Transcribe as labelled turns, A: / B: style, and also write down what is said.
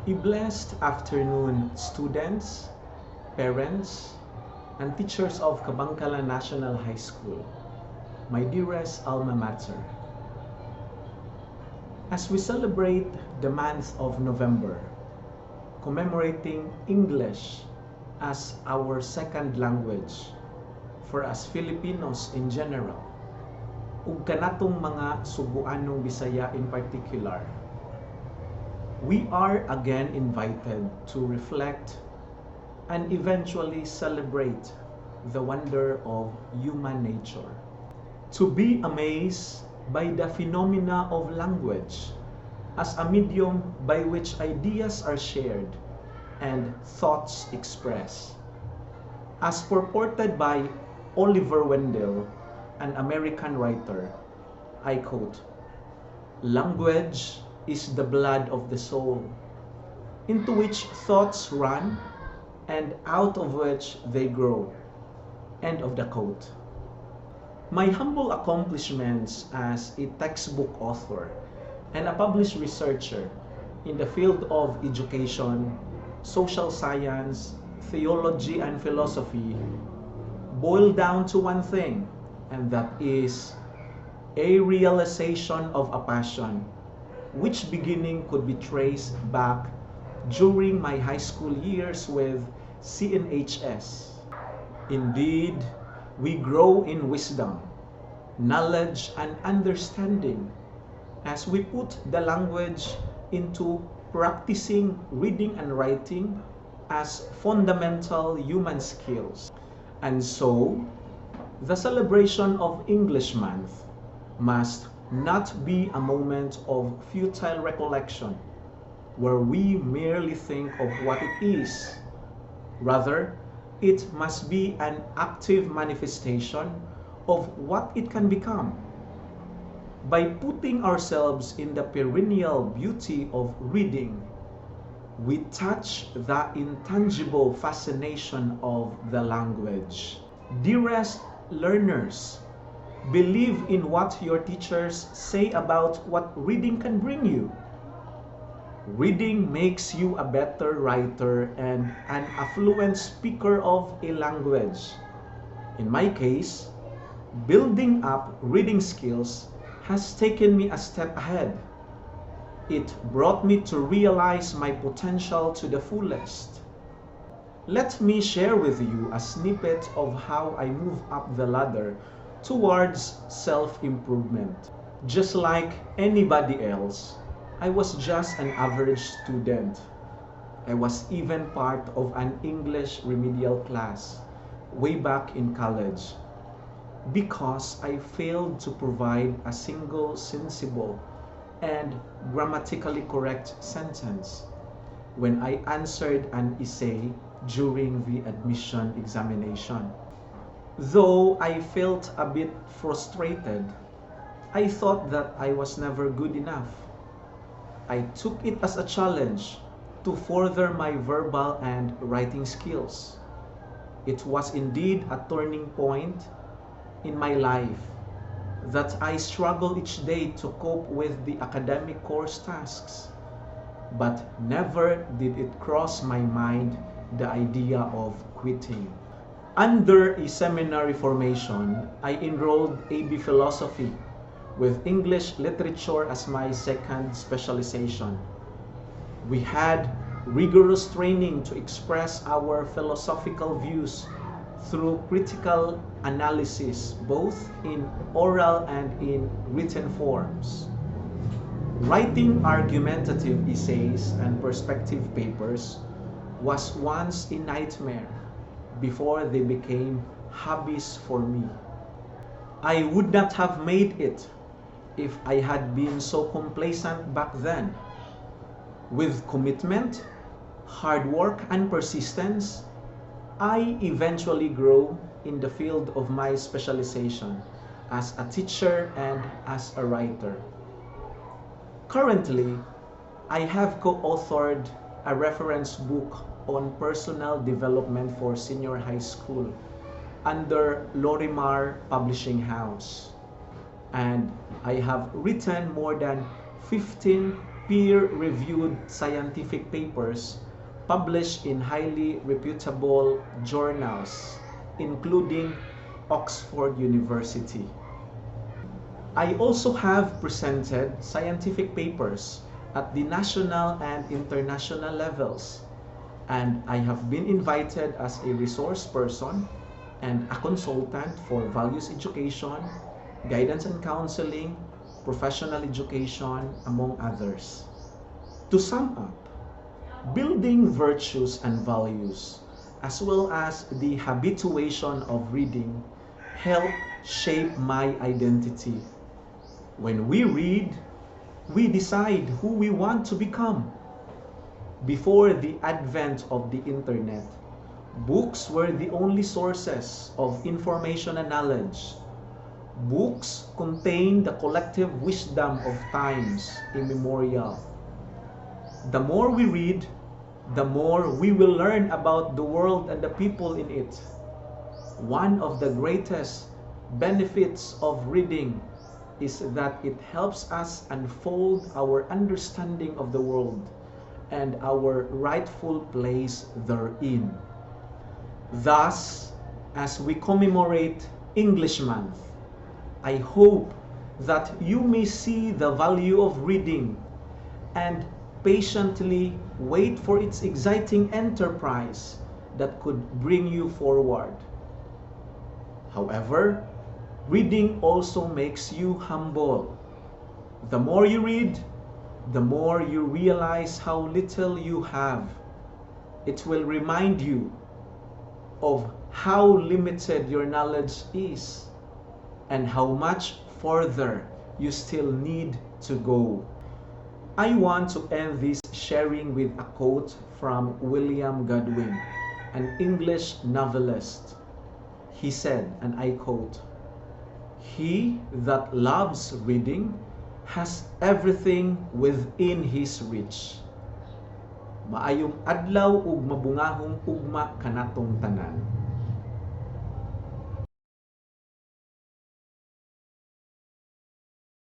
A: A blessed afternoon, students, parents, and teachers of Kabangkalan National High School, my dearest alma mater. As we celebrate the month of November, commemorating English as our second language for us Filipinos in general, ug kanatong mga Subuanong Bisaya in particular, we are again invited to reflect and eventually celebrate the wonder of human nature. To be amazed by the phenomena of language as a medium by which ideas are shared and thoughts expressed. As purported by Oliver Wendell, an American writer, I quote, "Language is the blood of the soul, into which thoughts run and out of which they grow." End of the quote. My humble accomplishments as a textbook author and a published researcher in the field of education, social science, theology, and philosophy boil down to one thing, and that is a realization of a passion which beginning could be traced back during my high school years with CNHS. Indeed, we grow in wisdom, knowledge, and understanding as we put the language into practicing reading and writing as fundamental human skills. And so, the celebration of English Month must not be a moment of futile recollection where we merely think of what it is. Rather, it must be an active manifestation of what it can become. By putting ourselves in the perennial beauty of reading, we touch the intangible fascination of the language. Dearest learners, believe in what your teachers say about what reading can bring you. Reading makes you a better writer and an affluent speaker of a language. In my case, building up reading skills has taken me a step ahead. It brought me to realize my potential to the fullest. Let me share with you a snippet of how I move up the ladder towards self-improvement. Just like anybody else, I was just an average student. I was even part of an English remedial class way back in college because I failed to provide a single sensible and grammatically correct sentence when I answered an essay during the admission examination. Though I felt a bit frustrated, I thought that I was never good enough. I took it as a challenge to further my verbal and writing skills. It was indeed a turning point in my life that I struggle each day to cope with the academic course tasks, but never did it cross my mind the idea of quitting. Under a seminary formation, I enrolled AB Philosophy with English Literature as my second specialization. We had rigorous training to express our philosophical views through critical analysis, both in oral and in written forms. Writing argumentative essays and perspective papers was once a nightmare before they became hobbies for me. I would not have made it if I had been so complacent back then. With commitment, hard work, and persistence, I eventually grew in the field of my specialization as a teacher and as a writer. Currently, I have co-authored a reference book on personal development for senior high school under Lorimar Publishing House. And I have written more than 15 peer-reviewed scientific papers published in highly reputable journals, including Oxford University. I also have presented scientific papers at the national and international levels, and I have been invited as a resource person and a consultant for values education, guidance and counseling, professional education, among others. To sum up, building virtues and values, as well as the habituation of reading, help shape my identity. When we read, we decide who we want to become. Before the advent of the internet, books were the only sources of information and knowledge. Books contain the collective wisdom of times immemorial. The more we read, the more we will learn about the world and the people in it. One of the greatest benefits of reading is that it helps us unfold our understanding of the world and our rightful place therein. Thus, as we commemorate English Month, I hope that you may see the value of reading and patiently wait for its exciting enterprise that could bring you forward. However, reading also makes you humble. The more you read, the more you realize how little you have. It will remind you of how limited your knowledge is and how much further you still need to go. I want to end this sharing with a quote from William Godwin, an English novelist. He said, and I quote, "He that loves reading has everything within his reach." Maayong adlaw ug mabungahong ugma kanatong tanan.